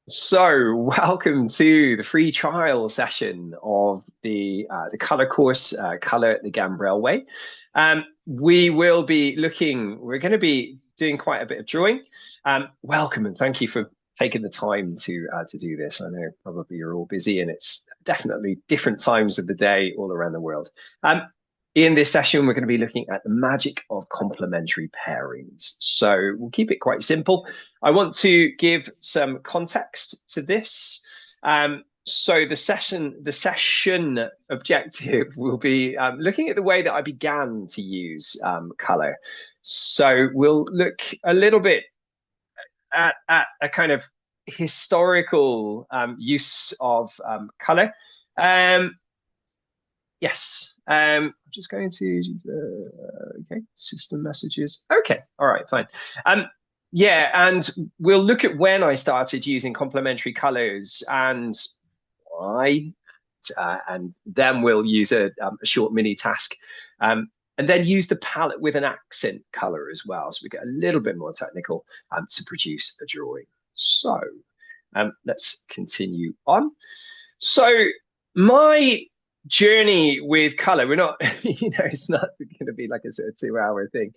So, welcome to the free trial session of the color course, Color the Gambrell Way. We're going to be doing quite a bit of drawing. Welcome and thank you for taking the time to do this. I know probably you're all busy and it's definitely different times of the day all around the world. In this session, we're going to be looking at the magic of complementary pairings. So we'll keep it quite simple. I want to give some context to this. So the session objective will be looking at the way that I began to use color. So we'll look a little bit at a kind of historical use of color. Um, yes. I'm just going to okay, system messages. Okay, all right, fine. Yeah, and we'll look at when I started using complementary colors and why, and then we'll use a short mini task, and then use the palette with an accent color as well. So we get a little bit more technical to produce a drawing. So let's continue on. So my journey with color, we're not, it's not going to be like a sort of 2 hour thing,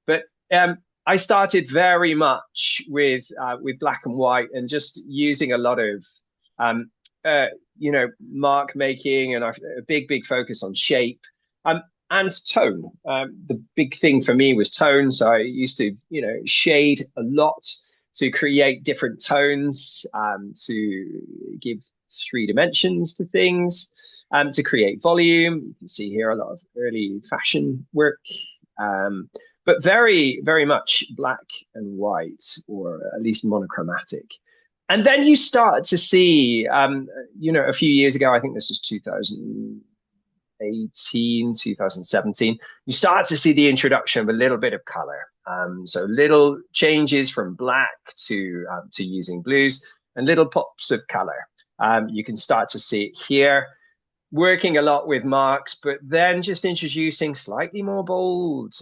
but I started very much with black and white and just using a lot of um, mark making and a big focus on shape and tone. The big thing for me was tone, so I used to shade a lot to create different tones, to give 3 dimensions to things, to create volume. You can see here a lot of early fashion work. But very much black and white, or at least monochromatic. And then you start to see, a few years ago, I think this was 2018, 2017, you start to see the introduction of a little bit of color. So little changes from black to using blues and little pops of color. You can start to see it here, working a lot with marks, but then just introducing slightly more bold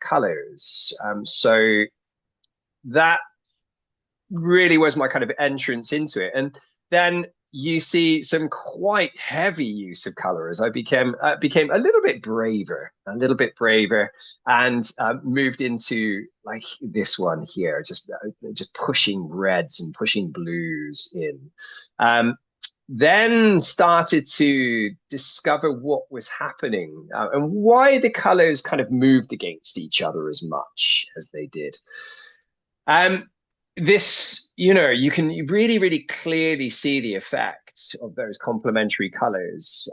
colors. So that really was my kind of entrance into it. And then you see some quite heavy use of color as I became a little bit braver, and moved into like this one here, just pushing reds and pushing blues in. Then started to discover what was happening, and why the colors kind of moved against each other as much as they did. Um, this, you can really clearly see the effect of those complementary colors.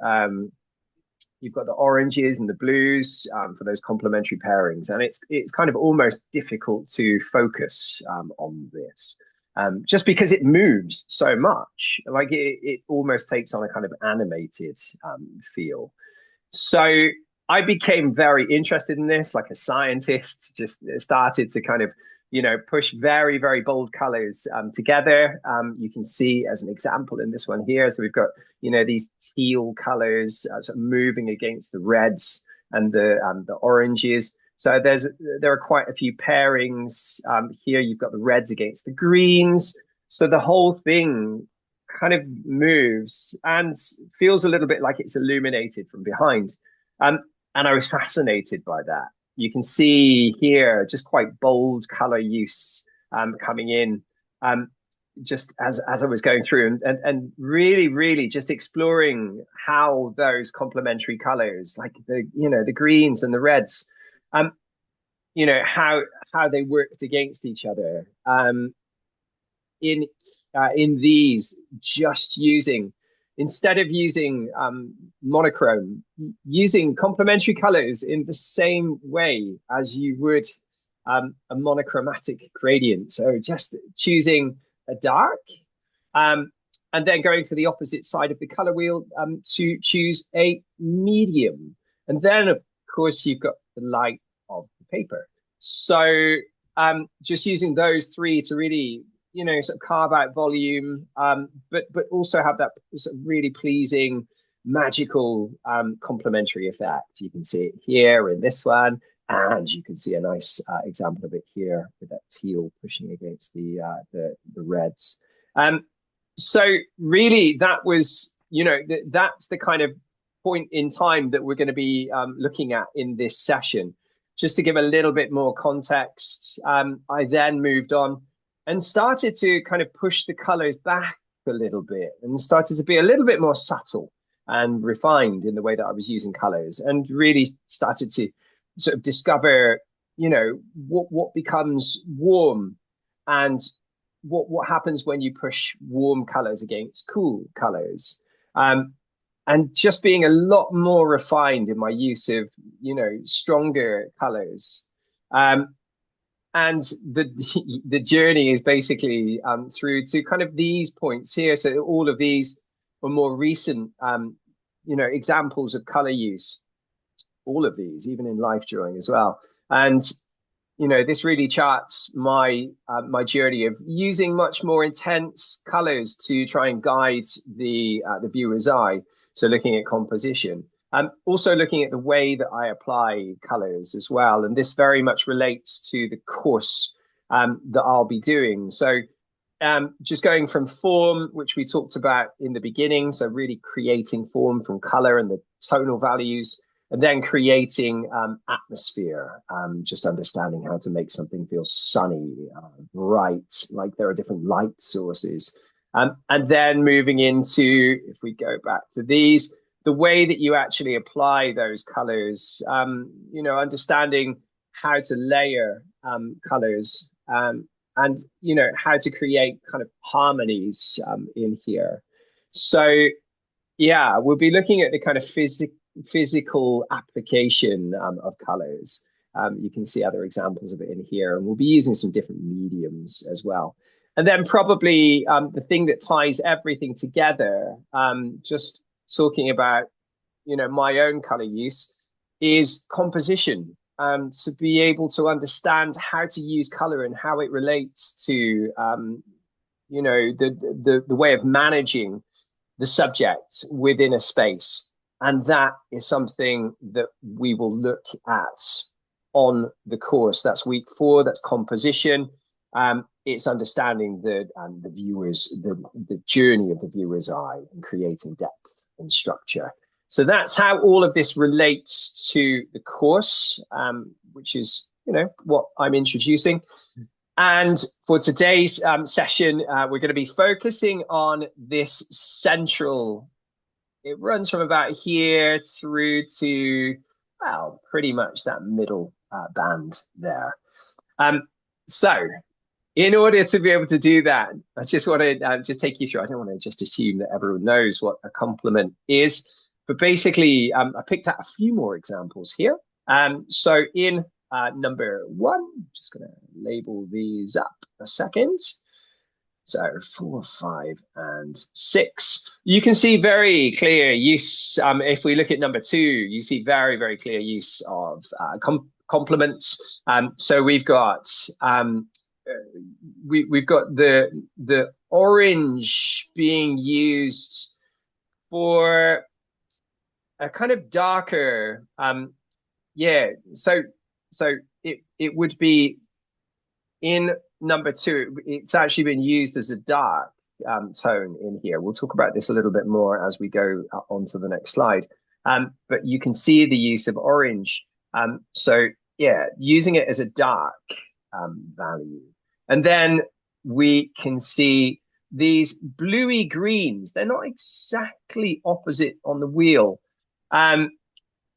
You've got the oranges and the blues for those complementary pairings, and it's kind of almost difficult to focus on this. Just because it moves so much, like it almost takes on a kind of animated feel. So I became very interested in this, like a scientist, just started to kind of, push very bold colors together. You can see as an example in this one here. So we've got, these teal colors sort of moving against the reds and the oranges. So there are quite a few pairings here. You've got the reds against the greens. So the whole thing kind of moves and feels a little bit like it's illuminated from behind. Um, and I was fascinated by that. You can see here just quite bold color use coming in, just as I was going through, and really just exploring how those complementary colors, like the greens and the reds, um, how they worked against each other. In in these, just using, instead of using monochrome, using complementary colors in the same way as you would a monochromatic gradient. So just choosing a dark, um, and then going to the opposite side of the color wheel to choose a medium. And then, of course, you've got the light of the paper. So just using those three to really, sort of carve out volume, but also have that sort of really pleasing, magical complementary effect. You can see it here in this one, and you can see a nice example of it here with that teal pushing against the reds. So really, that was, that's the kind of point in time that we're going to be looking at in this session. Just to give a little bit more context, I then moved on and started to kind of push the colors back a little bit and started to be a little bit more subtle and refined in the way that I was using colors, and really started to sort of discover, what becomes warm, and what happens when you push warm colors against cool colors, um, and just being a lot more refined in my use of stronger colors, um, and the the journey is basically through to kind of these points here. So all of these are more recent examples of color use, all of these even in life drawing as well. And this really charts my journey of using much more intense colors to try and guide the viewer's eye. So looking at composition, also looking at the way that I apply colors as well. And this very much relates to the course that I'll be doing. So just going from form, which we talked about in the beginning, so really creating form from color and the tonal values, and then creating atmosphere, just understanding how to make something feel sunny, bright, like there are different light sources. And then moving into, if we go back to these, the way that you actually apply those colors, understanding how to layer colors, and how to create kind of harmonies in here. So yeah, we'll be looking at the kind of physical application of colors. You can see other examples of it in here, and we'll be using some different mediums as well. And then probably the thing that ties everything together, just talking about my own color use, is composition. To be able to understand how to use color and how it relates to the way of managing the subject within a space. And that is something that we will look at on the course. That's week 4. That's composition. It's understanding the viewers, the journey of the viewer's eye, and creating depth and structure. So that's how all of this relates to the course, which is what I'm introducing. And for today's session, we're going to be focusing on this central. It runs from about here through to, well, pretty much that middle band there. So in order to be able to do that, I just want to just take you through. I don't want to just assume that everyone knows what a complement is, but basically, I picked out a few more examples here. So in number 1, I'm just going to label these up a second. So 4, 5, and 6. You can see very clear use. If we look at number 2, you see very, very clear use of complements. So we've got we've got the orange being used for a kind of darker. So it would be in number 2, it's actually been used as a dark tone in here. We'll talk about this a little bit more as we go on to the next slide. But you can see the use of orange. So yeah, using it as a dark value. And then we can see these bluey greens. They're not exactly opposite on the wheel.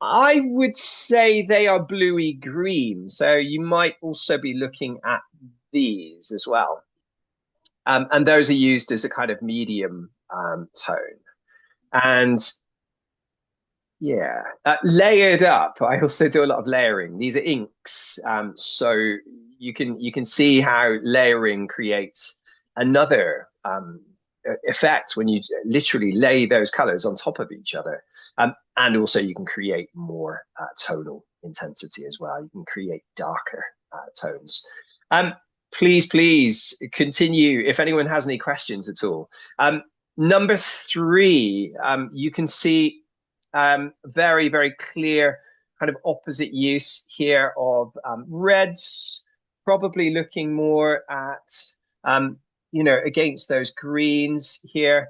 I would say they are bluey green. So you might also be looking at these as well. And those are used as a kind of medium tone. And yeah, layered up. I also do a lot of layering. These are inks. So you can see how layering creates another effect when you literally lay those colors on top of each other. And also you can create more tonal intensity as well. You can create darker tones. Please continue if anyone has any questions at all. Number 3, you can see very, very clear kind of opposite use here of reds, probably looking more at against those greens here.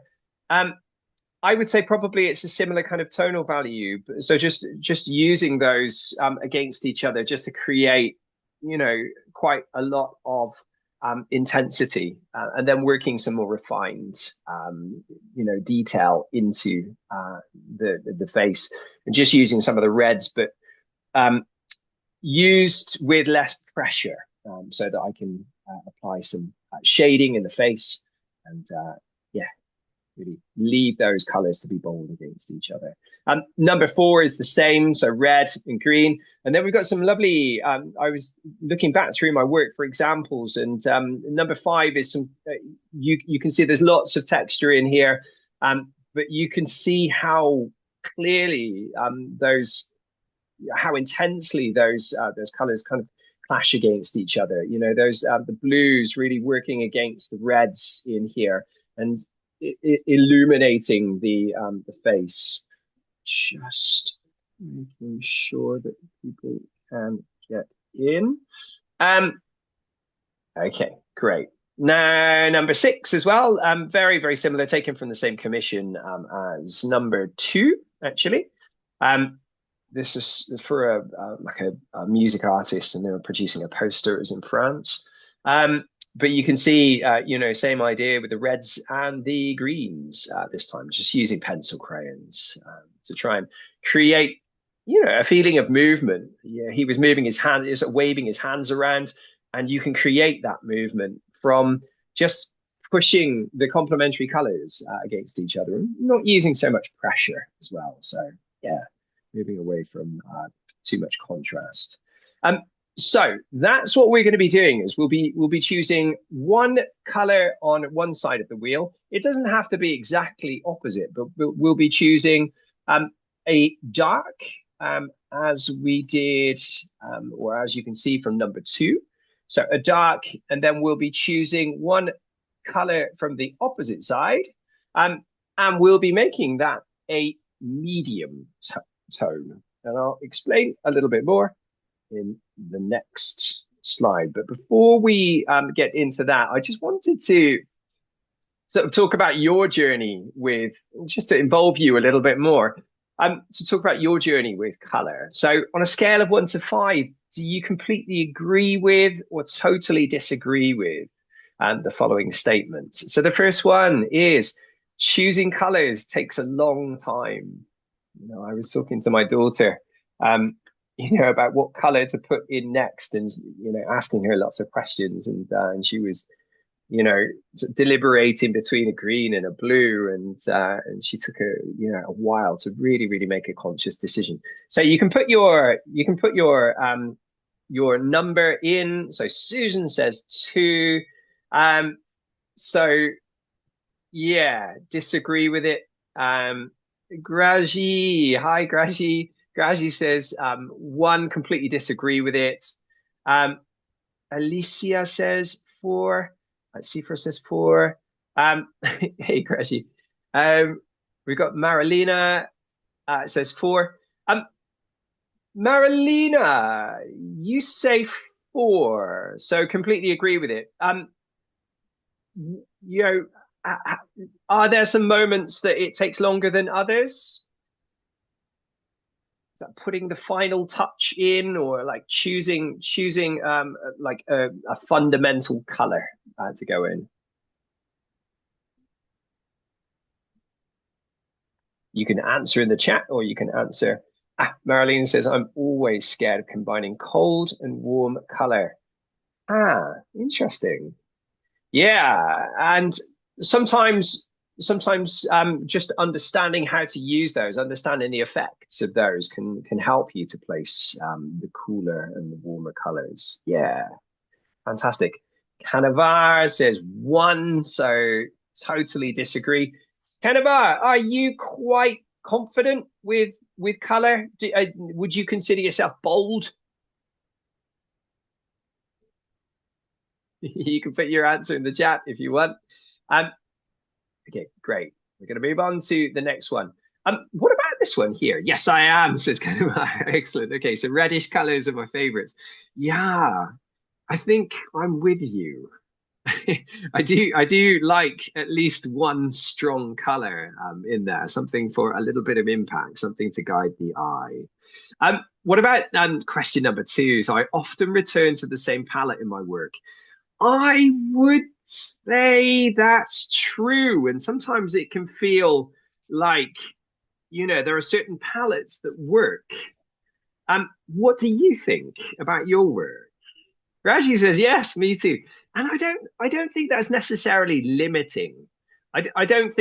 I would say probably it's a similar kind of tonal value. So just using those against each other just to create, quite a lot of intensity, and then working some more refined, detail into the face, and just using some of the reds, but used with less pressure, so that I can apply some shading in the face, and yeah, really leave those colors to be bold against each other. Number 4 is the same, so red and green. And then we've got some lovely, I was looking back through my work for examples, and number 5 is some, you can see there's lots of texture in here, but you can see how clearly how intensely those colors kind of clash against each other. Those the blues really working against the reds in here, and illuminating the face. Just making sure that people can get in. Okay, great. Now number 6 as well, very, very similar, taken from the same commission as number 2, actually. This is for a music artist, and they were producing a poster. It was in France. But you can see, same idea with the reds and the greens this time, just using pencil crayons to try and create, a feeling of movement. Yeah, he was moving his hand, he was waving his hands around, and you can create that movement from just pushing the complementary colors against each other, and not using so much pressure as well. So yeah, moving away from too much contrast. So that's what we're going to be doing. Is we'll be choosing one color on one side of the wheel. It doesn't have to be exactly opposite, but we'll be choosing a dark, as we did, or as you can see from number 2. So a dark, and then we'll be choosing one color from the opposite side, and we'll be making that a medium tone. And I'll explain a little bit more in the next slide. But before we get into that, I just wanted to sort of talk about your journey with, just to involve you a little bit more, to talk about your journey with color. So on a scale of 1 to 5, do you completely agree with or totally disagree with the following statements? So the first one is, choosing colors takes a long time. I was talking to my daughter, about what color to put in next, and asking her lots of questions, and she was sort of deliberating between a green and a blue, and she took a while to really make a conscious decision. So you can put your number in. So Susan says 2. So yeah, disagree with it. Graji, hi Graji. Graji says 1, completely disagree with it. Alicia says 4. Seafra says 4. Hey Graji. We've got Marilena says 4. Marilena, you say 4, so completely agree with it. Are there some moments that it takes longer than others? Is that putting the final touch in, or like choosing like a fundamental color to go in? You can answer in the chat, or you can answer. Marilyn says, I'm always scared of combining cold and warm color. Interesting. Yeah, and sometimes just understanding how to use those, understanding the effects of those can help you to place the cooler and the warmer colors. Yeah, fantastic. Canavar says 1, so totally disagree. Canavar, are you quite confident with color? Would you consider yourself bold? You can put your answer in the chat if you want. Okay, great. We're going to move on to the next one. What about this one here? Yes, I am, says Canavar. Excellent. Okay, so reddish colors are my favorites. Yeah, I think I'm with you. I do like at least one strong color in there, something for a little bit of impact, something to guide the eye. What about question number two? So I often return to the same palette in my work. I would say that's true, and sometimes it can feel like, there are certain palettes that work. What do you think about your work? Raji says, yes, me too. And I don't think that's necessarily limiting. I don't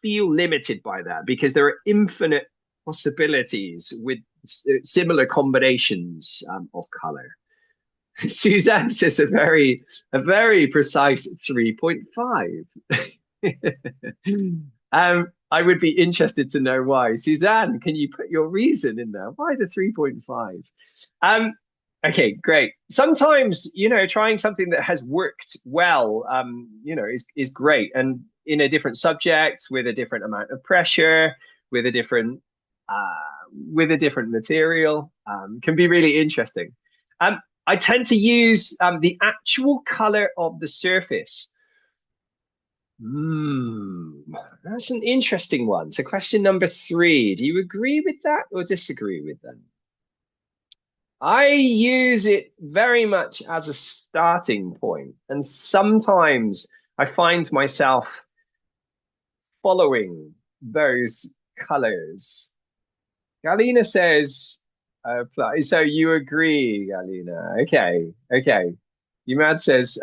feel limited by that because there are infinite possibilities with similar combinations of color. Suzanne says a very precise 3.5. I would be interested to know why. Suzanne, can you put your reason in there? Why the 3.5? Um, okay, great. Sometimes, trying something that has worked well, is great. And in a different subject, with a different amount of pressure, with a different material, can be really interesting. I tend to use the actual color of the surface. That's an interesting one. So question number three, do you agree with that or disagree with that? I use it very much as a starting point, and sometimes I find myself following those colors. Galina says, so you agree, Galina. Okay, okay. Umad says,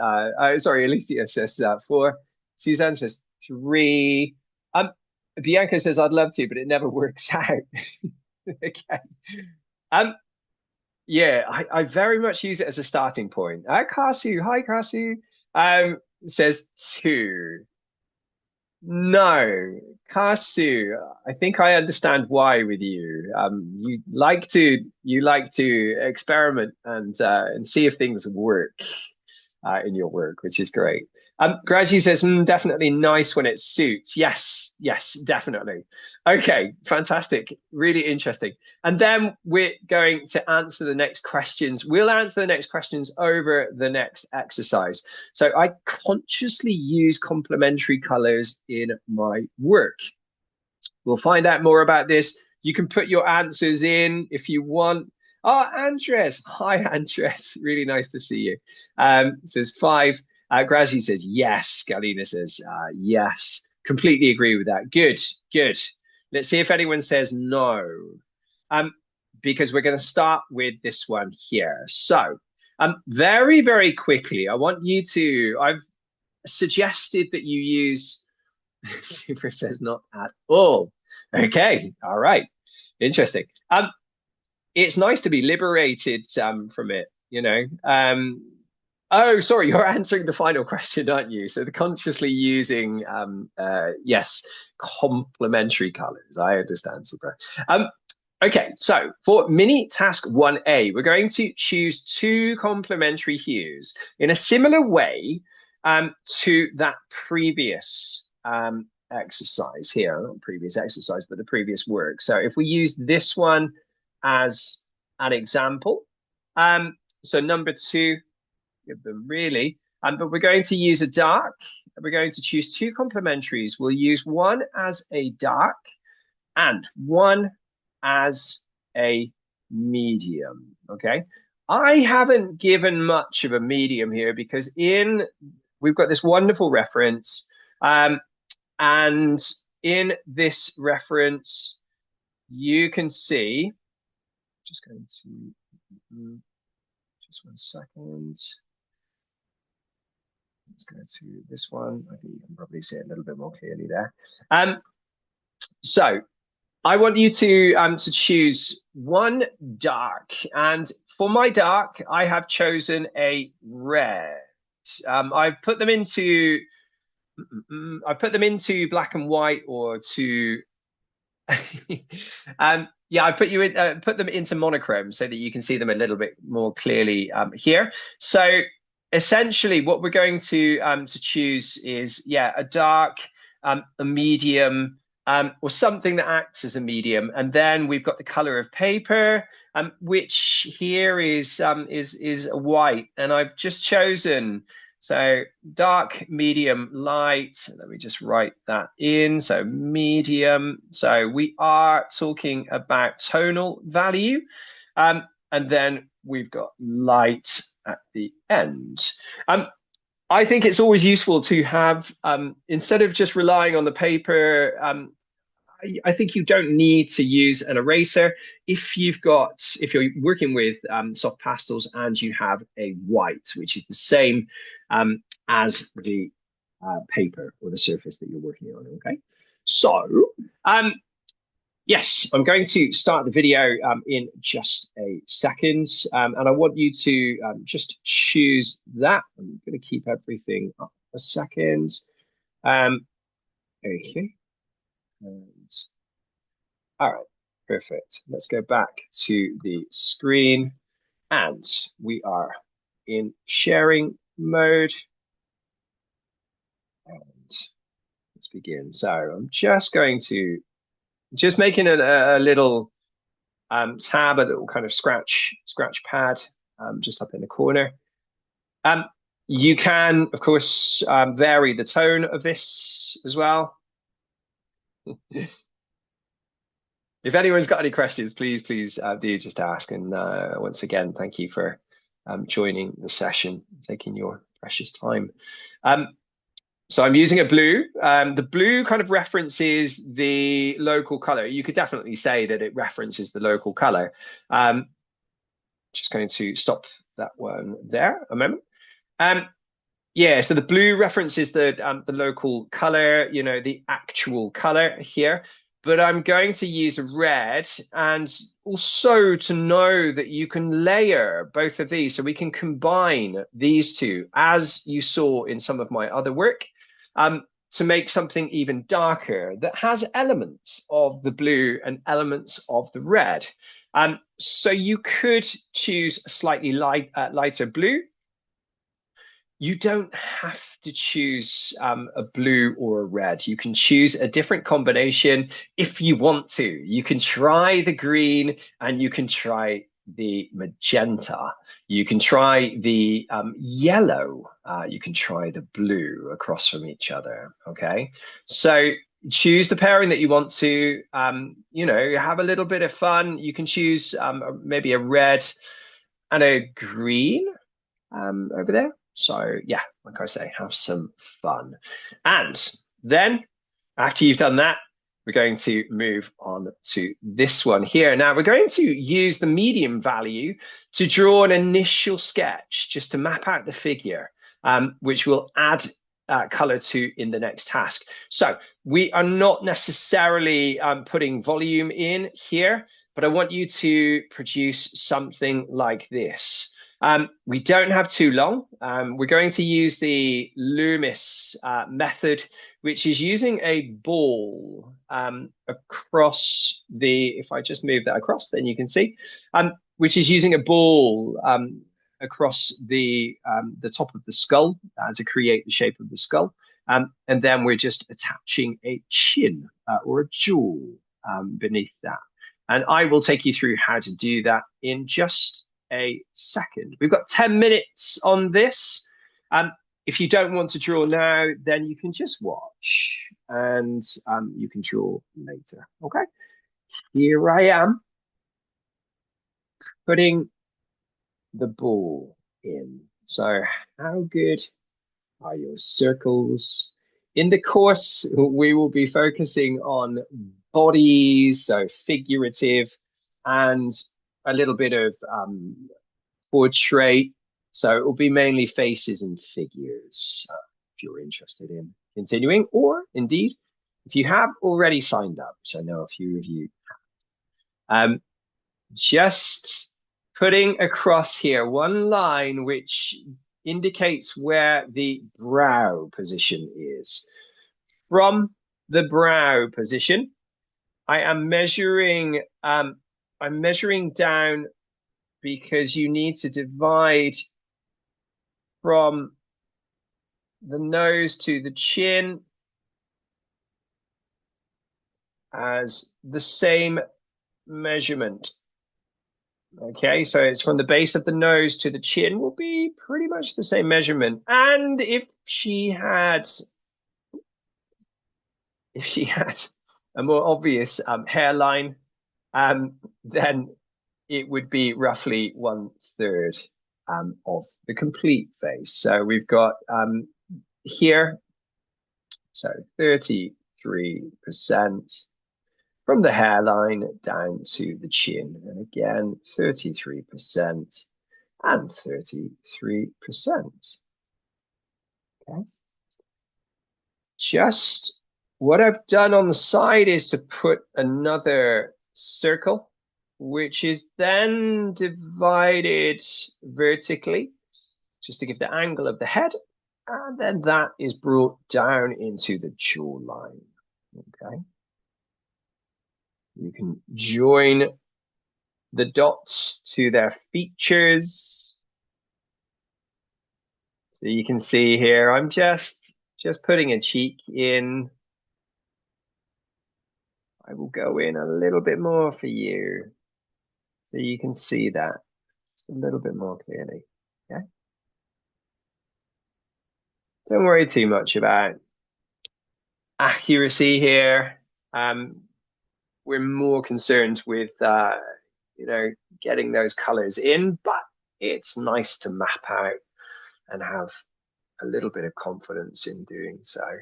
sorry, Alicia says four. Suzanne says three. Bianca says, I'd love to, but it never works out. Okay. Um, yeah, I very much use it as a starting point. Kasu, hi Kasu, says two. No, Kasu, I think I understand why with you. You like to experiment and see if things work in your work, which is great. Grazi says, definitely nice when it suits. Yes, yes, definitely. Okay, fantastic. Really interesting. And then we're going to answer the next questions. We'll answer the next questions over the next exercise. So I consciously use complementary colors in my work. We'll find out more about this. You can put your answers in if you want. Oh, Andres. Hi, Andres. Really nice to see you. Says five. Grazi says yes. Galina says yes. Completely agree with that. Good, good. Let's see if anyone says no. Because we're going to start with this one here. So, very, very quickly, I've suggested that you use, Super says not at all. Okay, all right. Interesting. It's nice to be liberated from it. Oh, sorry, you're answering the final question, aren't you? So the consciously using yes, complementary colors. I understand, Super. Okay, so for mini task 1A, we're going to choose two complementary hues in a similar way to that previous exercise here, not previous exercise, but the previous work. So if we use this one as an example, so number two, give them really, but we're going to use a dark. We're going to choose two complementaries. We'll use one as a dark and one as a medium. Okay. I haven't given much of a medium here because we've got this wonderful reference. And in this reference, you can see, just going to, just 1 second. Let's go to this one. I think you can probably see it a little bit more clearly there. So I want you to choose one dark, and for my dark, I have chosen a red. I've put them into black and white or to yeah, I put them into monochrome so that you can see them a little bit more clearly here. So essentially what we're going to choose is a dark, a medium, or something that acts as a medium, and then we've got the color of paper, which here is a white, and I've just chosen So dark, medium, light. Let me just write that in. So medium. So we are talking about tonal value. And then we've got light at the end. I think it's always useful to have, instead of just relying on the paper, I think you don't need to use an eraser if you're working with soft pastels and you have a white, which is the same as the paper or the surface that you're working on. Okay, so yes, I'm going to start the video in just a second, and I want you to just choose that. I'm going to keep everything up a second. Okay, and all right, perfect. Let's go back to the screen and we are in sharing mode. And let's begin. So I'm just going to making a little tab, a little kind of scratch pad just up in the corner. You can, of course, vary the tone of this as well. If anyone's got any questions, please do just ask. And once again, thank you for joining the session, taking your precious time. So I'm using a blue. The blue kind of references the local color. You could definitely say that it references the local color. Just going to stop that one there a moment. Yeah, so the blue references the local color, you know, the actual color here. But I'm going to use red, and also to know that you can layer both of these. So we can combine these two, as you saw in some of my other work, to make something even darker that has elements of the blue and elements of the red. So you could choose a slightly lighter blue. You don't have to choose a blue or a red. You can choose a different combination if you want to. You can try the green and you can try the magenta. You can try the yellow. You can try the blue across from each other. Okay, so choose the pairing that you want to. You know, have a little bit of fun. You can choose maybe a red and a green over there. So yeah, like I say, have some fun. And then after you've done that, we're going to move on to this one here. Now we're going to use the medium value to draw an initial sketch just to map out the figure, which we'll add color to in the next task. So we are not necessarily putting volume in here, but I want you to produce something like this. We don't have too long. We're going to use the Loomis method, which is using a ball across the, if I just move that across, then you can see, which is using a ball across the top of the skull to create the shape of the skull. And then we're just attaching a chin or a jaw beneath that. And I will take you through how to do that in just a second. We've got 10 minutes on this. If you don't want to draw now, then you can just watch and you can draw later. Okay, here I am putting the ball in. So how good are your circles? In the course, we will be focusing on bodies, so figurative, and a little bit of portrait. So it will be mainly faces and figures, if you're interested in continuing, or indeed, if you have already signed up, which I know a few of you have. Just putting across here one line which indicates where the brow position is. From the brow position, I am measuring, I'm measuring down because you need to divide from the nose to the chin as the same measurement. Okay, so it's from the base of the nose to the chin will be pretty much the same measurement. And if she had a more obvious hairline, then it would be roughly 1/3 of the complete face. So we've got here, so 33% from the hairline down to the chin. And again, 33% and 33%. Okay. Just what I've done on the side is to put another circle, which is then divided vertically, just to give the angle of the head. And then that is brought down into the jawline. Okay. You can join the dots to their features. So you can see here, I'm just putting a cheek in. I will go in a little bit more for you so you can see that just a little bit more clearly. Okay. Don't worry too much about accuracy here. We're more concerned with getting those colors in, but it's nice to map out and have a little bit of confidence in doing so.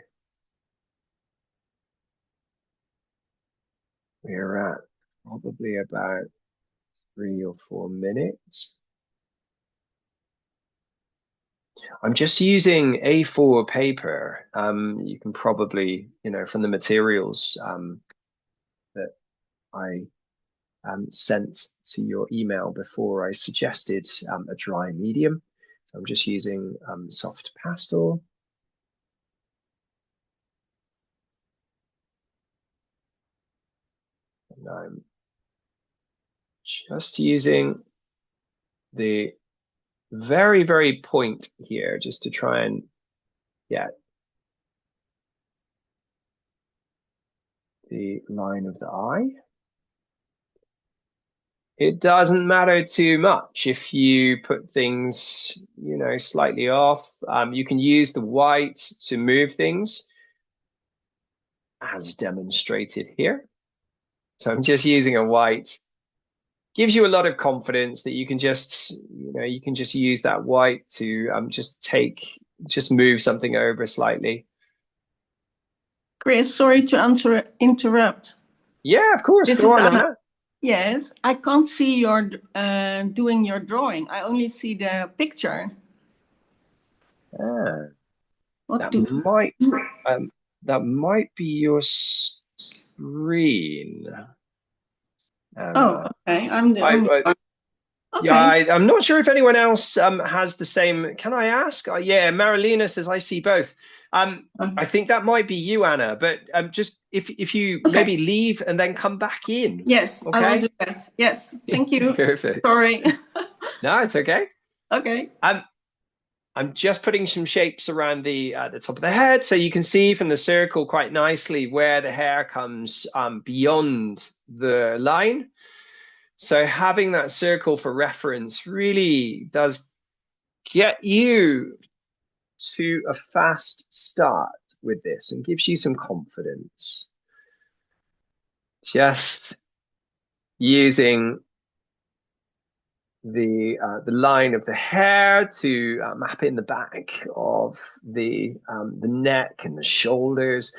We're at probably about 3 or 4 minutes. I'm just using A4 paper. You can probably, from the materials that I sent to your email before, I suggested a dry medium. So I'm just using soft pastel. And I'm just using the very, very point here just to try and get the line of the eye. It doesn't matter too much if you put things, slightly off. You can use the white to move things, as demonstrated here. So I'm just using a white. Gives you a lot of confidence that you can just use that white to just move something over slightly. Chris, sorry to interrupt. Yeah, of course. This Go is on, Anna. Anna. Yes, I can't see your doing your drawing. I only see the picture. Ah, What that do? might be your screen. Oh, okay. I'm the only one. Yeah, Okay. I'm not sure if anyone else has the same. Can I ask? Yeah, Marilena says I see both. I think that might be you, Anna, but just if you Okay. maybe leave and then come back in. Yes, I will Okay. do that. Yes, thank you. Perfect. Sorry. No, it's okay. Okay. I'm just putting some shapes around the top of the head, so you can see from the circle quite nicely where the hair comes beyond the line. So having that circle for reference really does get you to a fast start with this and gives you some confidence. Just using the line of the hair to map in the back of the neck and the shoulders,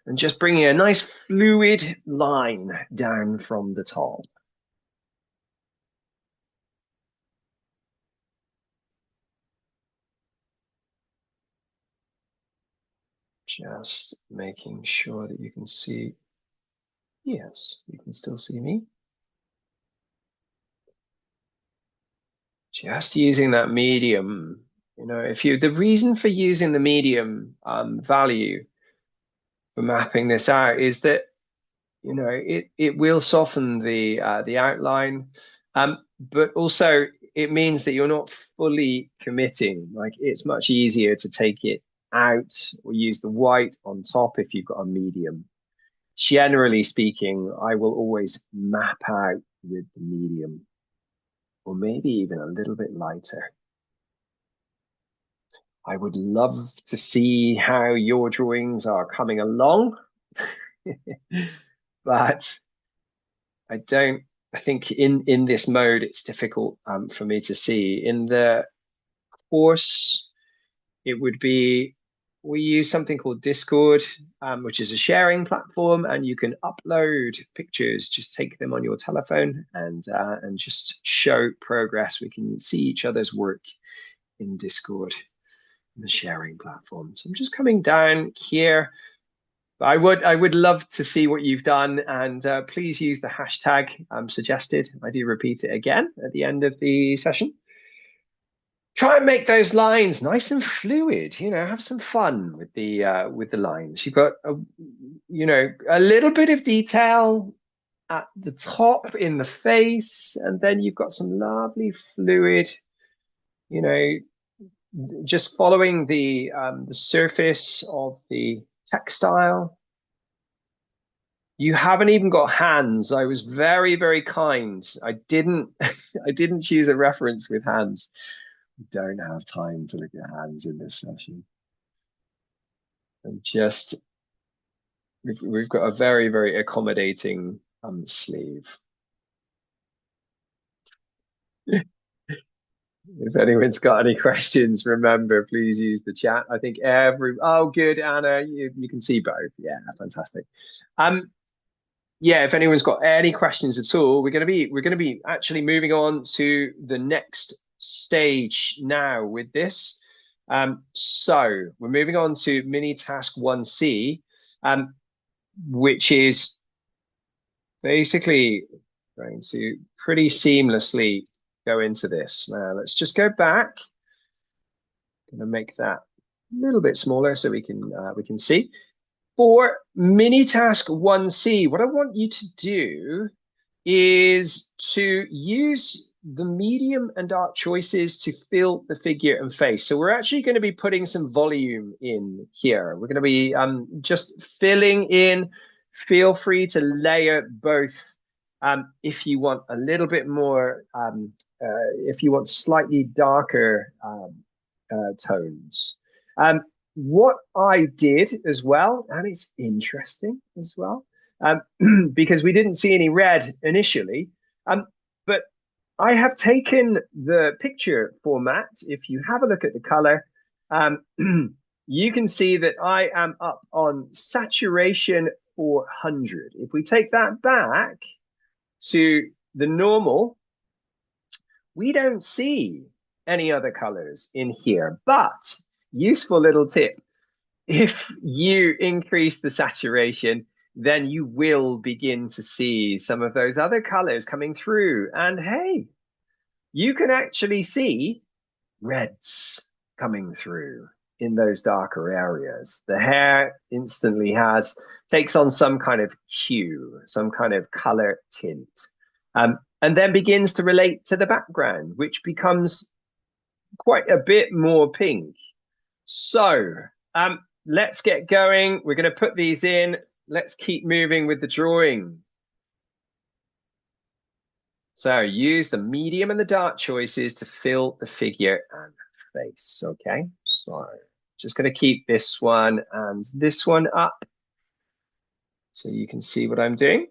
and just bringing a nice fluid line down from the top. Just making sure that you can see. Yes, you can still see me. Just using that medium, the reason for using the medium value for mapping this out is that, it will soften the outline, but also it means that you're not fully committing. Like, it's much easier to take it out or use the white on top if you've got a medium. Generally speaking, I will always map out with the medium. or maybe even a little bit lighter. I would love to see how your drawings are coming along, but I don't. I think in this mode, it's difficult for me to see. In the course, it would be we use something called Discord, which is a sharing platform, and you can upload pictures. Just take them on your telephone and just show progress. We can see each other's work in Discord, the sharing platform. So I'm just coming down here. I would love to see what you've done, and please use the hashtag suggested. I do repeat it again at the end of the session. Try and make those lines nice and fluid. Have some fun with the lines. You've got a little bit of detail at the top in the face, and then you've got some lovely fluid, you know, just following the surface of the textile. You haven't even got hands. I was very, very kind. I didn't I didn't choose a reference with hands. We don't have time to look at hands in this session. And just we've got a very, very accommodating sleeve. If anyone's got any questions, remember, please use the chat. I think oh good, Anna, you can see both. Yeah, fantastic. Yeah, if anyone's got any questions at all, we're gonna be actually moving on to the next stage now with this. So we're moving on to mini task 1C, which is basically going to pretty seamlessly go into this. Now let's just go back. Gonna make that a little bit smaller so we can see. For mini task 1C, what I want you to do is to use the medium and dark choices to fill the figure and face. So we're actually going to be putting some volume in here. We're going to be just filling in. Feel free to layer both if you want a little bit more, if you want slightly darker tones. What I did as well, and it's interesting as well, because we didn't see any red initially, but I have taken the picture format. If you have a look at the color, you can see that I am up on saturation 400. If we take that back to the normal, we don't see any other colors in here, but useful little tip. If you increase the saturation, then you will begin to see some of those other colors coming through. And hey, you can actually see reds coming through in those darker areas. The hair instantly takes on some kind of hue, some kind of color tint, and then begins to relate to the background, which becomes quite a bit more pink. So let's get going. We're going to put these in. Let's keep moving with the drawing. So use the medium and the dark choices to fill the figure and face. Okay, so just going to keep this one and this one up so you can see what I'm doing.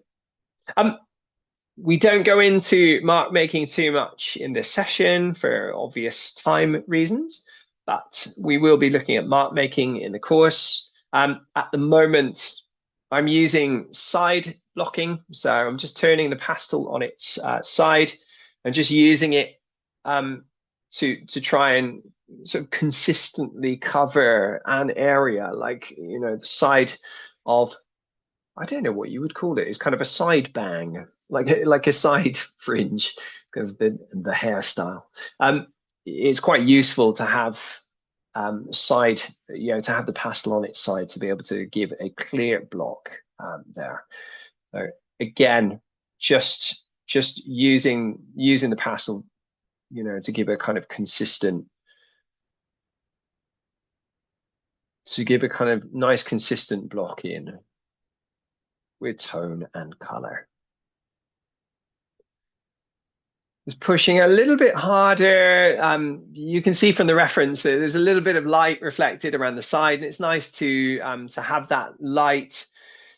We don't go into mark making too much in this session for obvious time reasons, but we will be looking at mark making in the course. At the moment, I'm using side blocking, so I'm just turning the pastel on its side and just using it to try and sort of consistently cover an area, like the side of, I don't know what you would call it. It's kind of a side bang, like a side fringe, kind of the hairstyle. It's quite useful to have side, to have the pastel on its side to be able to give a clear block there. So again, just using the pastel, to give a kind of nice consistent block in with tone and color. Just pushing a little bit harder. You can see from the reference that there's a little bit of light reflected around the side, and it's nice to have that light.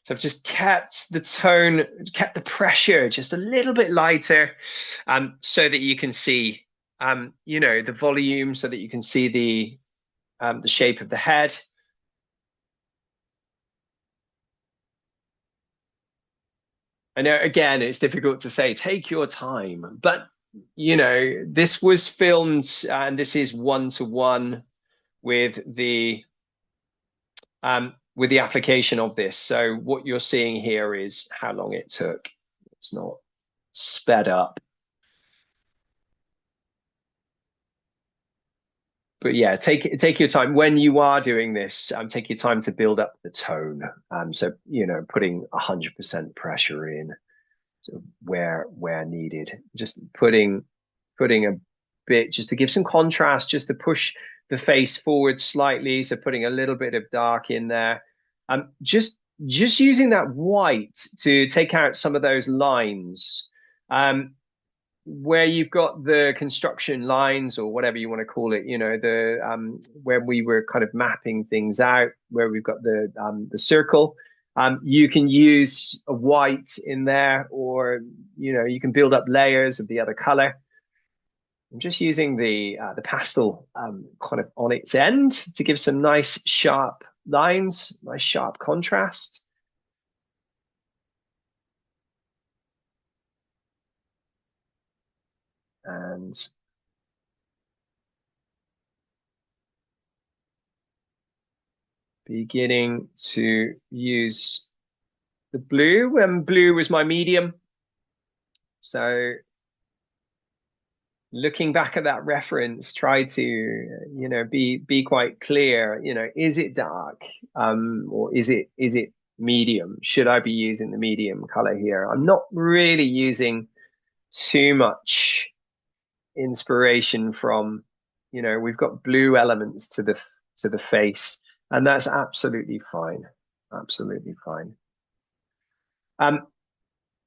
So I've just kept the tone, kept the pressure just a little bit lighter, so that you can see, the volume, so that you can see the shape of the head. I know, again, it's difficult to say, take your time, but this was filmed and this is one-to-one with the application of this. So what you're seeing here is how long it took. It's not sped up. But yeah, take your time when you are doing this. Take your time to build up the tone. So putting 100% pressure in, sort of where needed. Just putting a bit just to give some contrast, just to push the face forward slightly. So putting a little bit of dark in there. Just using that white to take out some of those lines. Where you've got the construction lines or whatever you want to call it, where we were kind of mapping things out, where we've got the circle. You can use a white in there, or you can build up layers of the other color. I'm just using the pastel kind of on its end to give some nice sharp lines, nice sharp contrast. And beginning to use the blue, and blue was my medium. So looking back at that reference, try to, be quite clear, is it dark? Or is it medium? Should I be using the medium color here? I'm not really using too much inspiration from, we've got blue elements to the face, and that's absolutely fine. Absolutely fine.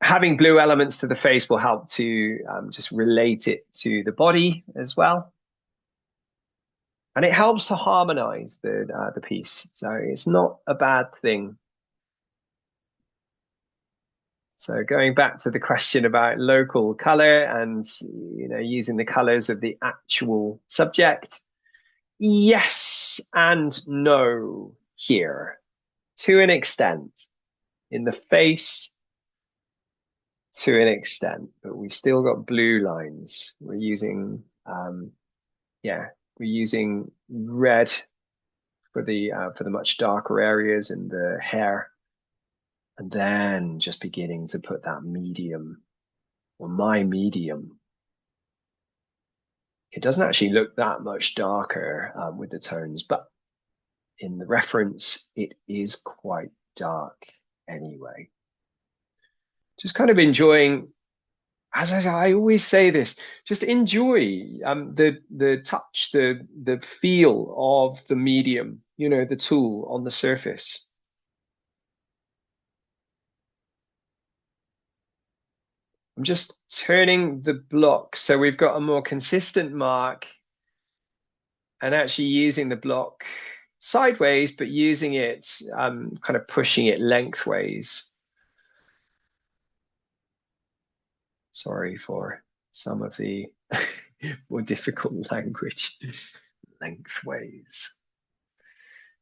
Having blue elements to the face will help to just relate it to the body as well. And it helps to harmonize the piece. So it's not a bad thing. So going back to the question about local color and using the colors of the actual subject, yes and no here, to an extent. In the face, to an extent, but we still got blue lines. We're using we're using red for the much darker areas in the hair, and then just beginning to put that medium, or my medium. It doesn't actually look that much darker with the tones, but in the reference, it is quite dark anyway. Just kind of enjoying, as I always say this, just enjoy the touch, the feel of the medium, the tool on the surface. I'm just turning the block so we've got a more consistent mark, and actually using the block sideways, but using it, kind of pushing it lengthways. Sorry for some of the more difficult language. Lengthways.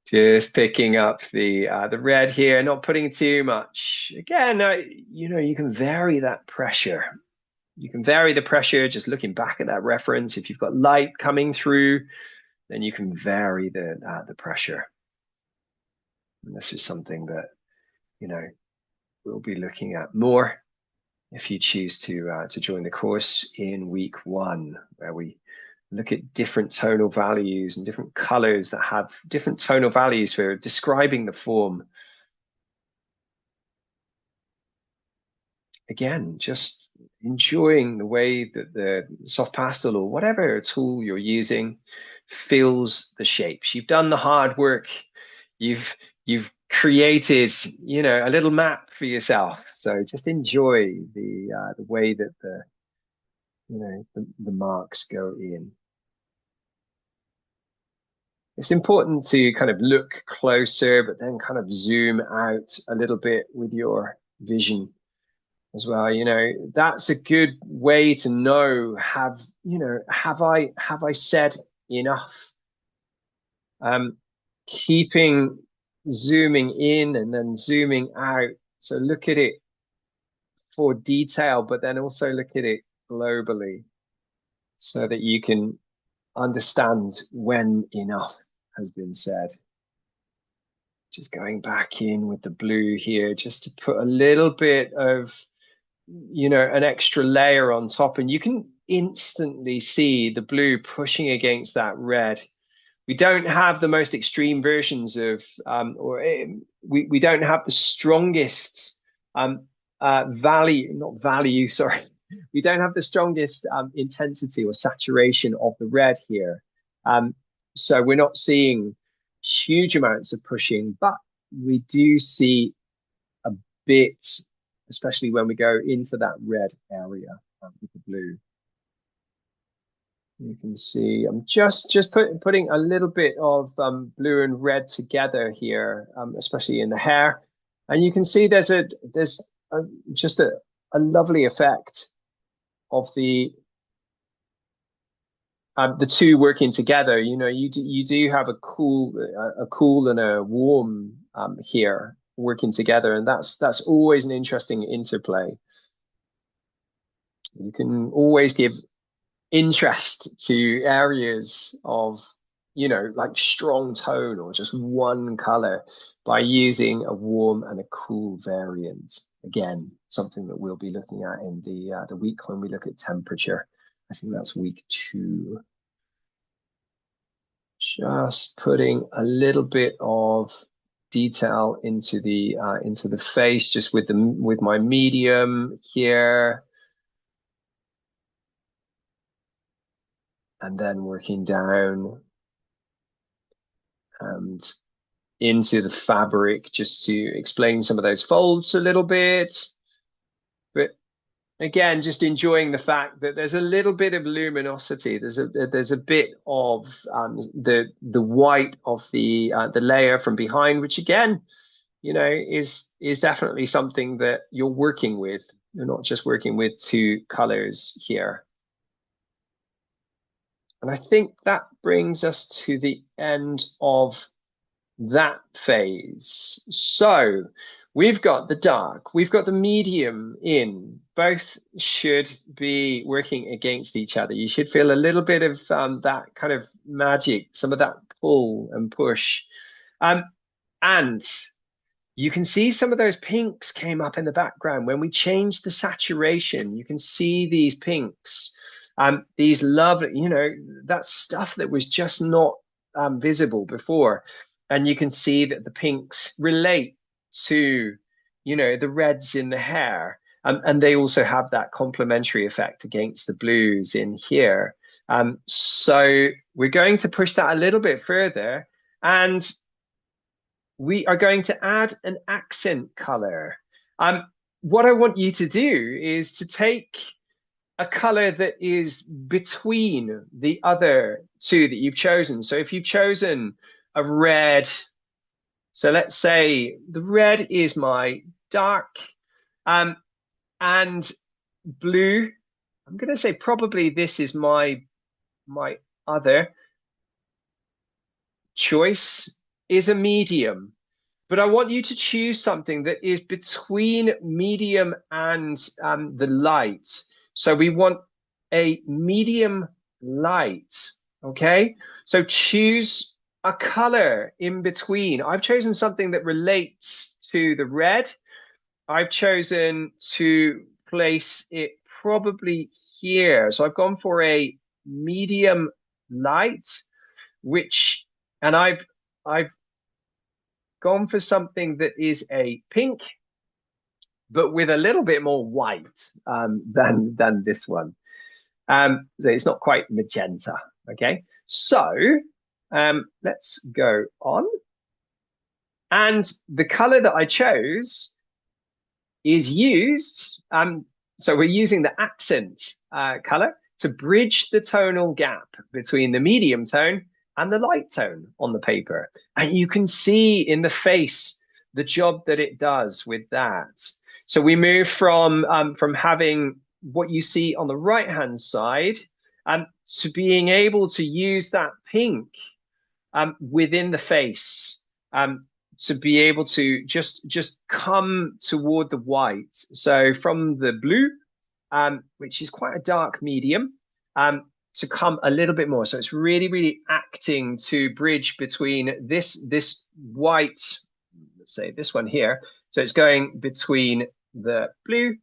Just picking up the red here, not putting too much. Again, you can vary that pressure. You can vary the pressure just looking back at that reference. If you've got light coming through, then you can vary the pressure. And this is something that we'll be looking at more if you choose to join the course in week 1, where we look at different tonal values and different colors that have different tonal values for describing the form. Again, just enjoying the way that the soft pastel or whatever tool you're using fills the shapes. You've done the hard work. You've created, a little map for yourself. So just enjoy the way that the marks go in. It's important to kind of look closer, but then kind of zoom out a little bit with your vision as well. That's a good way to know, have I said enough? Keeping zooming in and then zooming out. So look at it for detail, but then also look at it globally so that you can understand when enough has been said. Just going back in with the blue here, just to put a little bit of, an extra layer on top, and you can instantly see the blue pushing against that red. We don't have the most extreme versions of, we don't have the strongest sorry. We don't have the strongest intensity or saturation of the red here. So we're not seeing huge amounts of pushing, but we do see a bit, especially when we go into that red area with the blue. You can see I'm just putting a little bit of blue and red together here, especially in the hair, and you can see there's just a lovely effect of the two working together. You do have a cool and a warm here working together, and that's always an interesting interplay. You can always give interest to areas of, like strong tone or just one color by using a warm and a cool variant. Again, something that we'll be looking at in the week when we look at temperature. I think that's week 2. Just putting a little bit of detail into the face, just with my medium here. And then working down and into the fabric, just to explain some of those folds a little bit. But again, just enjoying the fact that there's a little bit of luminosity. There's a bit of the white of the layer from behind, which again, is definitely something that you're working with. You're not just working with 2 colors here. And I think that brings us to the end of that phase. So we've got the dark, we've got the medium in. Both should be working against each other. You should feel a little bit of that kind of magic, some of that pull and push. And you can see some of those pinks came up in the background. When we changed the saturation, you can see these pinks. These lovely, that stuff that was just not visible before. And you can see that the pinks relate to, the reds in the hair. And they also have that complementary effect against the blues in here. So we're going to push that a little bit further. And we are going to add an accent color. What I want you to do is to take a color that is between the other 2 that you've chosen. So if you've chosen a red, so let's say the red is my dark, and blue, I'm going to say probably this is my other choice, is a medium. But I want you to choose something that is between medium and the light. So we want a medium light, okay? So choose a color in between. I've chosen something that relates to the red. I've chosen to place it probably here. So I've gone for a medium light, and I've gone for something that is a pink, but with a little bit more white than this one. So it's not quite magenta. Okay, so let's go on. And the color that I chose is used. So we're using the accent color. to bridge the tonal gap between the medium tone and the light tone on the paper. And you can see in the face the job that it does with that. So we move from having what you see on the right hand side to being able to use that pink within the face to be able to just come toward the white. So from the blue, which is quite a dark medium, to come a little bit more. So it's really, really acting to bridge between this white, let's say this one here. So it's going between the blue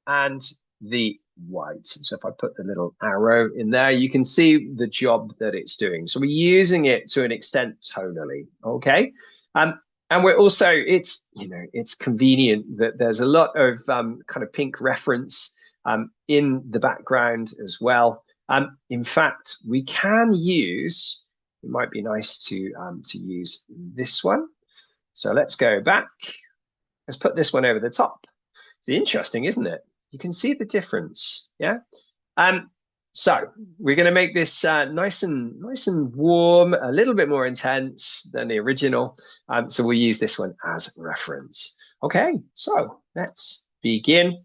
and the white. So if I put the little arrow in there, you can see the job that it's doing. So we're using it to an extent tonally, okay? And we're also, it's convenient that there's a lot of kind of pink reference in the background as well. In fact, we can use, it might be nice to use this one. So let's go back. Let's put this one over the top. It's interesting, isn't it? You can see the difference, yeah? So we're going to make this nice and warm, a little bit more intense than the original. So we'll use this one as reference. Okay, so let's begin.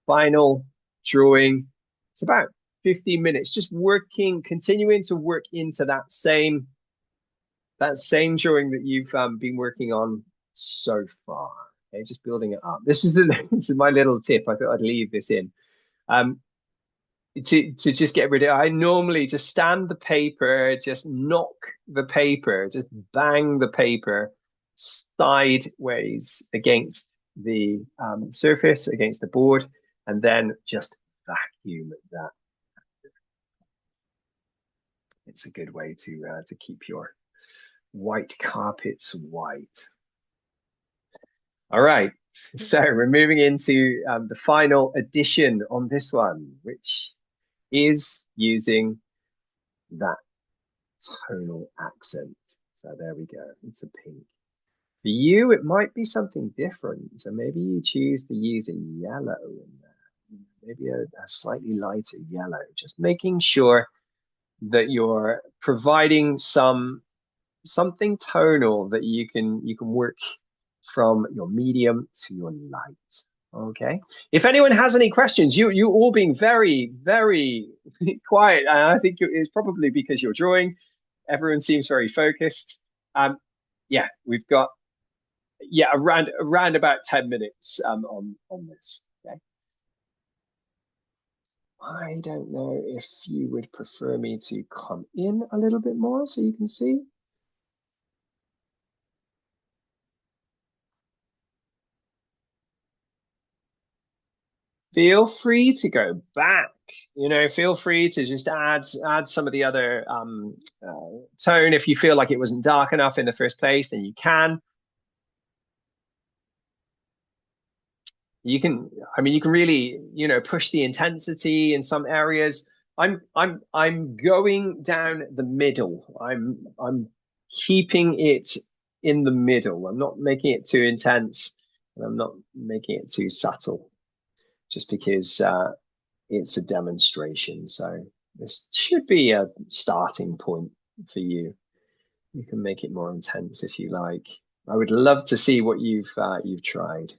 Final drawing. It's about 15 minutes, just working, continuing to work into that same drawing that you've been working on so far. Okay, just building it up. This is my little tip. I thought I'd leave this in. To just get rid of it. I normally just stand the paper, just knock the paper, just bang the paper sideways against the surface, against the board, and then just vacuum that. It's a good way to keep your white carpets white. All right, so we're moving into the final addition on this one, which is using that tonal accent. So there we go. It's a pink. For you, it might be something different. So maybe you choose to use a yellow in there, maybe a slightly lighter yellow, just making sure that you're providing something tonal that you can work from your medium to your light. Okay. If anyone has any questions, you all being very, very quiet. And I think it's probably because you're drawing. Everyone seems very focused. Yeah, we've got around about 10 minutes on this. Okay. I don't know if you would prefer me to come in a little bit more so you can see. Feel free to go back. Feel free to just add some of the other tone. If you feel like it wasn't dark enough in the first place, then you can. You can, I mean, you can really, push the intensity in some areas. I'm going down the middle. I'm keeping it in the middle. I'm not making it too intense, and I'm not making it too subtle, just because it's a demonstration. So this should be a starting point for you. You can make it more intense if you like. I would love to see what you've tried.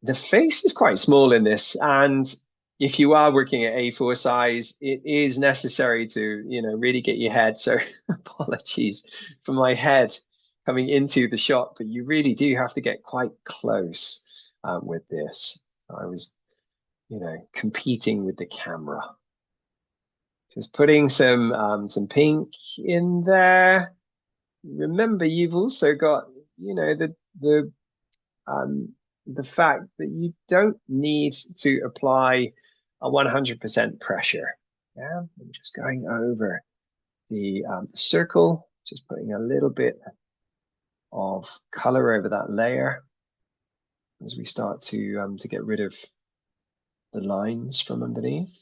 The face is quite small in this, and if you are working at A4 size, it is necessary to, really get your head. So apologies for my head coming into the shot, but you really do have to get quite close with this. I was, competing with the camera. Just putting some pink in there. Remember, you've also got, the fact that you don't need to apply a 100% pressure. Yeah, I'm just going over the circle, just putting a little bit of color over that layer as we start to get rid of the lines from underneath.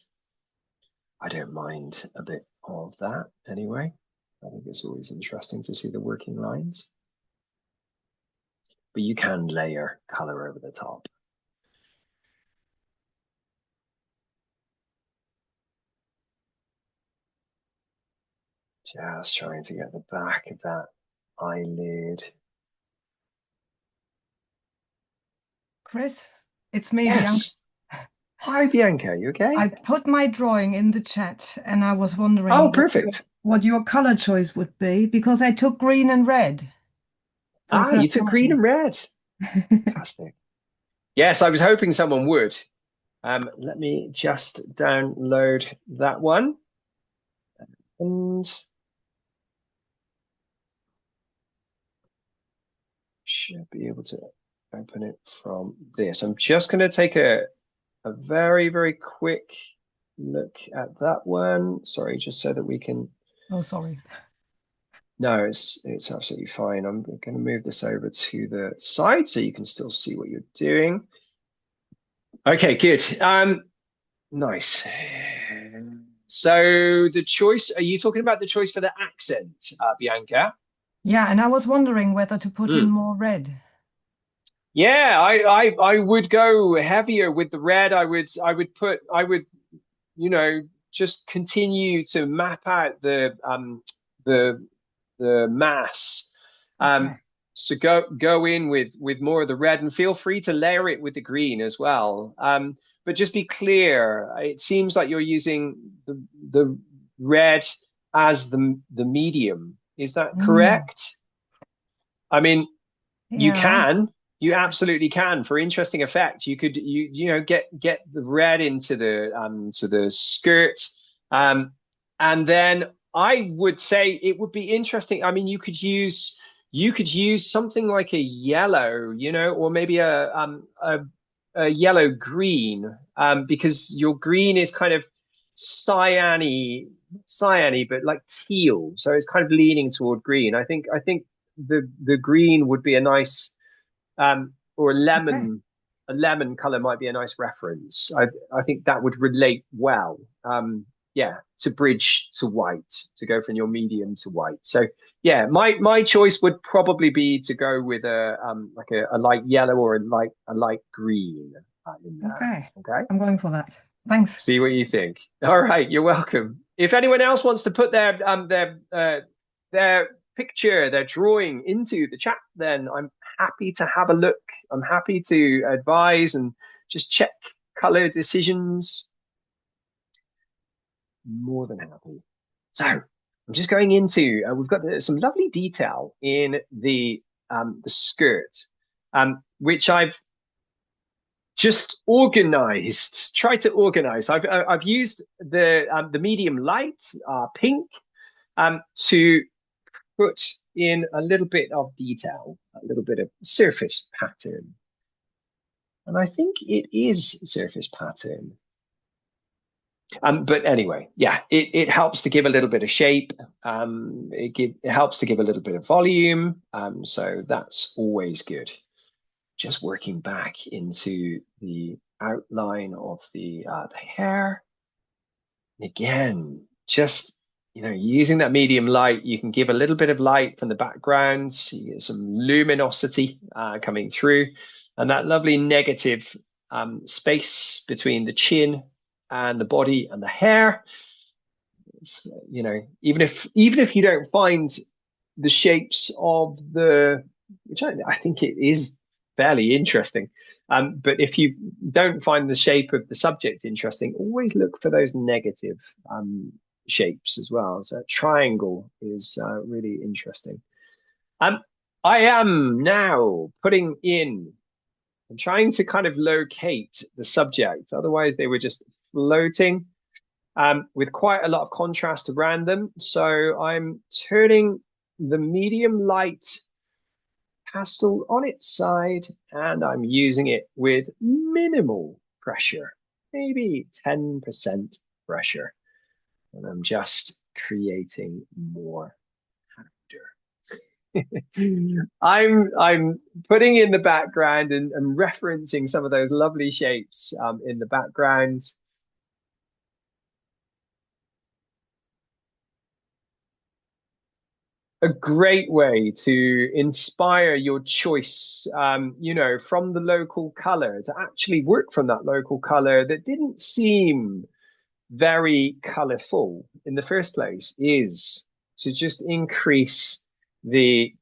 I don't mind a bit of that anyway. I think it's always interesting to see the working lines. But you can layer color over the top. Just trying to get the back of that eyelid. Chris, it's me, Bianca. Yes. Hi, Bianca. You okay? I put my drawing in the chat and I was Oh, wondering perfect. what your color choice would be because I took green and red for the Ah, you first took green time. and red. Fantastic. Yes, I was hoping someone would. Let me just download that one and should be able to open it from this. I'm just going to take a very, very quick look at that one. Sorry, just so that we can. Oh, sorry. No, it's absolutely fine. I'm going to move this over to the side so you can still see what you're doing. Okay, good. Nice. So the choice, are you talking about the choice for the accent, Bianca? Yeah, and I was wondering whether to put in Mm. more red. Yeah, I would go heavier with the red. I would you know, just continue to map out the the mass. Um, Okay. so go in with more of the red and feel free to layer it with the green as well. But just be clear, it seems like you're using the red as the medium. Is that Mm, correct? I mean, you yeah. can, you absolutely can. For interesting effect, you could you know get the red into the to the skirt, and then I would say it would be interesting. I mean, you could use something like a yellow, you know, or maybe a yellow green, because your green is kind of cyany, but like teal, so it's kind of leaning toward green. I think the green would be a nice or Okay. a lemon color might be a nice reference. I think that would relate well. Yeah, to bridge to white, to go from your medium to white. So yeah, my choice would probably be to go with a like a light yellow or a light green in there. Okay. Okay. I'm going for that. Thanks. See what you think. All right, you're welcome. If anyone else wants to put their picture, their drawing into the chat, then I'm happy to have a look. I'm happy to advise and just check color decisions. More than happy. So I'm just going into. We've got some lovely detail in the skirt, which I've just organized, try to organize. I've used the medium light pink to put in a little bit of detail, a little bit of surface pattern, and I think it is surface pattern. But anyway, yeah, it helps to give a little bit of shape. It helps to give a little bit of volume. So that's always good. Just working back into the outline of the hair. Again, just using that medium light, you can give a little bit of light from the background. So you get some luminosity coming through, and that lovely negative space between the chin and the body and the hair. Even if you don't find the shapes of which I think it is fairly interesting. But if you don't find the shape of the subject interesting, always look for those negative shapes as well. So a triangle is really interesting. Um, I am now putting in, I'm trying to kind of locate the subject. Otherwise, they were just floating with quite a lot of contrast around them. So I'm turning the medium light pastel on its side and I'm using it with minimal pressure, maybe 10% pressure. And I'm just creating more character. I'm putting in the background and referencing some of those lovely shapes in the background. A great way to inspire your choice, from the local color, to actually work from that local color that didn't seem very colorful in the first place, is to just increase the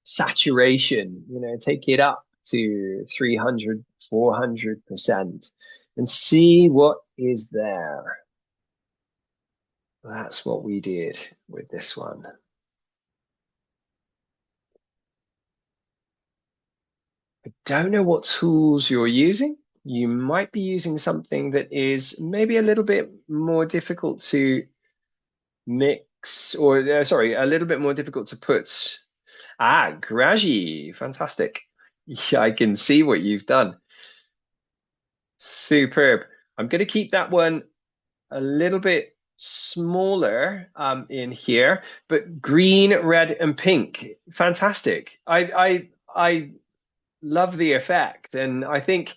saturation, take it up to 300, 400% and see what is there. That's what we did with this one. I don't know what tools you're using. You might be using something that is maybe a little bit more difficult to mix, or sorry, a little bit more difficult to put. Ah, Graji, fantastic. Yeah, I can see what you've done. Superb. I'm going to keep that one a little bit smaller in here, but green, red, and pink. Fantastic. I love the effect, and I think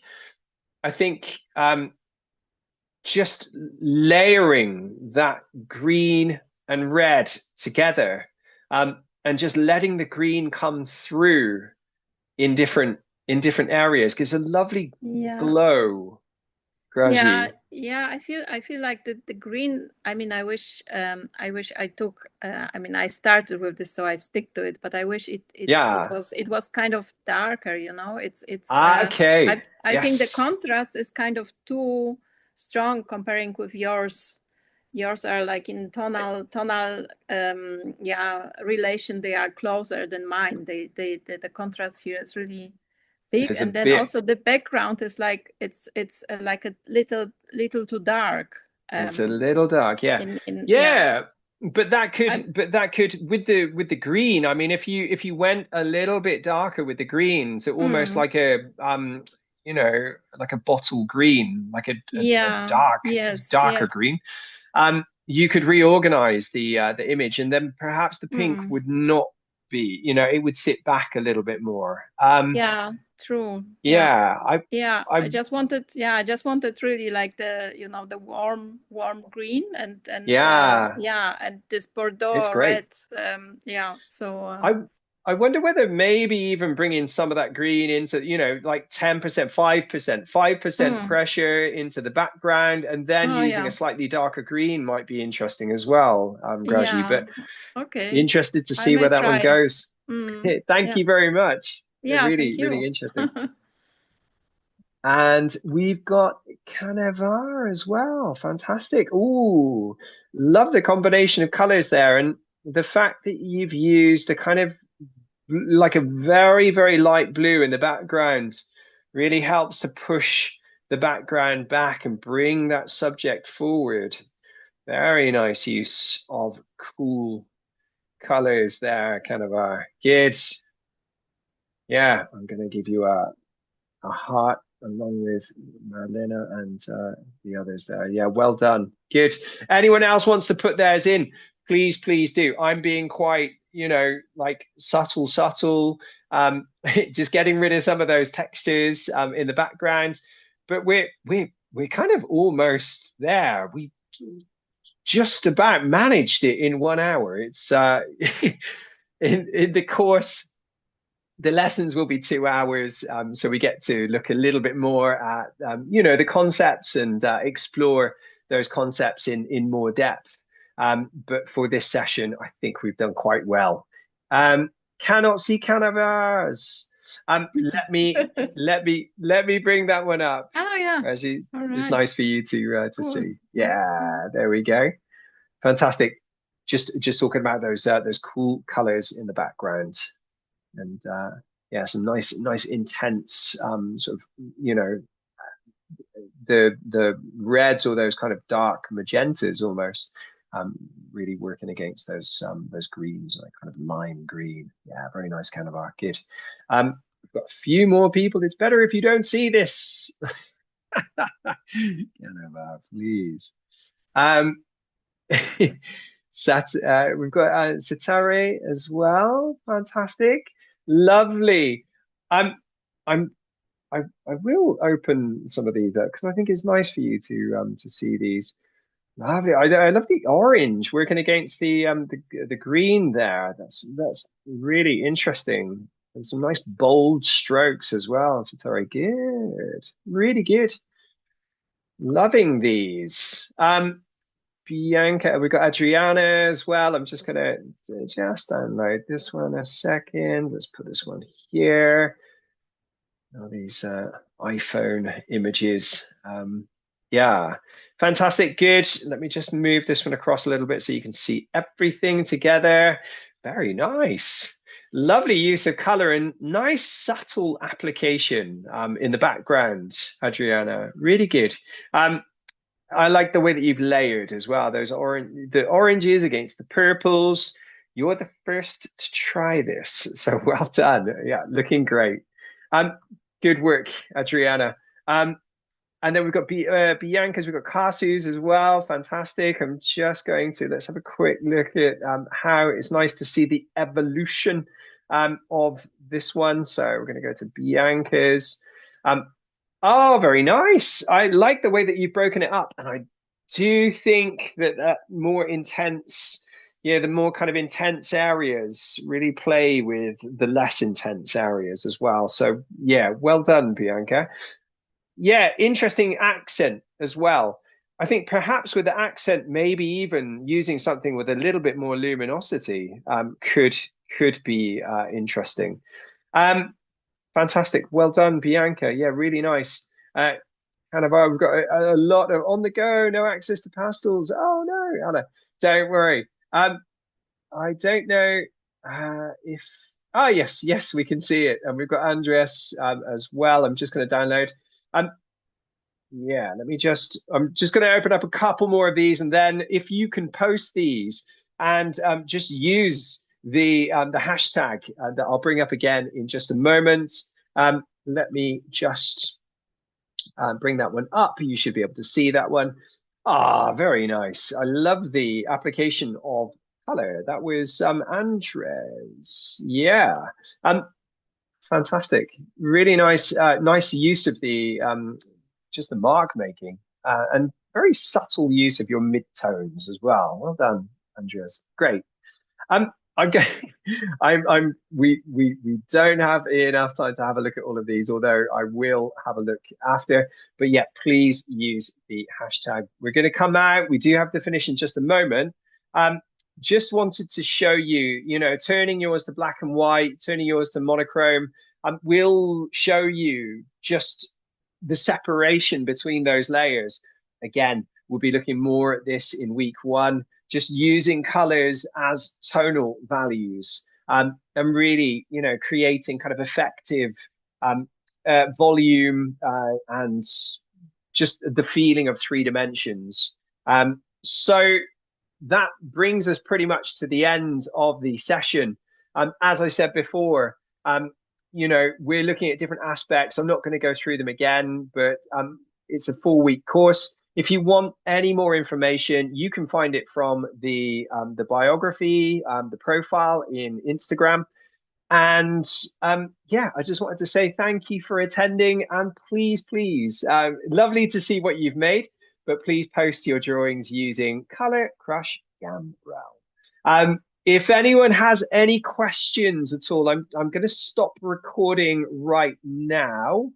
just layering that green and red together, and just letting the green come through in different areas gives a lovely glow. Graji. Yeah, I feel like the green, I mean, I wish I took I mean, I started with this, so I stick to it, but I wish it was kind of darker, it's okay. I think the contrast is kind of too strong comparing with yours. Yours are like in tonal relation, they are closer than mine. The contrast here is really big. There's and then also the background is like it's like a little too dark. It's a little dark, yeah. But that could with the green, I mean, if you went a little bit darker with the green, so almost like a like a bottle green, like a darker green, you could reorganize the image, and then perhaps the pink would not be, it would sit back a little bit more. True. I just wanted really like the warm green and and this Bordeaux red. I wonder whether maybe even bringing some of that green into, like 10%, 5% pressure into the background, and then using a slightly darker green might be interesting as well, Graji. But interested to see where that one goes. Thank you very much. Really interesting. And we've got Canevar as well. Fantastic. Ooh, love the combination of colors there. And the fact that you've used a kind of like a very, very light blue in the background really helps to push the background back and bring that subject forward. Very nice use of cool colors there, Canevar. Good. Yeah, I'm going to give you a heart along with Marlena and the others there. Yeah, well done. Good. Anyone else wants to put theirs in? Please do. I'm being quite, like subtle, just getting rid of some of those textures in the background. But we're kind of almost there. We just about managed it in 1 hour. It's in the course. The lessons will be 2 hours, so we get to look a little bit more at, the concepts and explore those concepts in more depth. But for this session, I think we've done quite well. Cannot see Canavars. Let me bring that one up. Oh yeah, Actually, it's nice for you to see. Yeah, there we go. Fantastic. Just talking about those cool colors in the background. And some nice intense sort of, the reds or those kind of dark magentas almost, really working against those greens, like kind of lime green. Yeah, very nice kind of arcade. We've got a few more people. It's better if you don't see this. Please. We've got Satare as well. Fantastic. Lovely. I will open some of these up because I think it's nice for you to see these. Lovely. I love the orange working against the green there. That's really interesting. And some nice bold strokes as well. So very good. Really good. Loving these. Bianca. We've got Adriana as well. I'm just going to just download this one a second. Let's put this one here. All these iPhone images. Yeah, fantastic. Good. Let me just move this one across a little bit so you can see everything together. Very nice. Lovely use of color and nice subtle application in the background, Adriana. Really good. I like the way that you've layered as well. Those the oranges against the purples. You're the first to try this, so well done. Yeah, looking great. Good work, Adriana. And then we've got Bianca's, we've got Kasu's as well. Fantastic. I'm just going to, let's have a quick look at how it's nice to see the evolution of this one. So we're going to go to Bianca's. Oh, very nice. I like the way that you've broken it up. And I do think that that more intense, yeah, the more kind of intense areas really play with the less intense areas as well. So yeah, well done, Bianca. Yeah, interesting accent as well. I think perhaps with the accent, maybe even using something with a little bit more luminosity could be interesting. Fantastic. Well done, Bianca. Yeah, really nice. We've got a lot of on the go, no access to pastels. Oh no, Anna, don't worry. I don't know if yes, we can see it. And we've got Andres as well. I'm just going to download. Yeah, I'm just going to open up a couple more of these, and then if you can post these and just use the hashtag that I'll bring up again in just a moment. Let me just bring that one up. You should be able to see that one. Ah, very nice. I love the application of color. That was Andres. Yeah. Fantastic. Really nice, nice use of the just the mark making and very subtle use of your mid-tones as well. Well done, Andreas. Great. I'm going. We don't have enough time to have a look at all of these, although I will have a look after. But yeah, please use the hashtag. We're going to come out. We do have to finish in just a moment. Just wanted to show you, turning yours to black and white, turning yours to monochrome. We'll show you just the separation between those layers. Again, we'll be looking more at this in week 1, just using colors as tonal values and really, creating kind of effective volume and just the feeling of 3 dimensions. So that brings us pretty much to the end of the session. As I said before, we're looking at different aspects. I'm not going to go through them again, but it's a 4-week course. If you want any more information, you can find it from the biography, the profile in Instagram. And yeah, I just wanted to say thank you for attending, and please, lovely to see what you've made, but please post your drawings using Color Crush Gambrell. If anyone has any questions at all, I'm going to stop recording right now.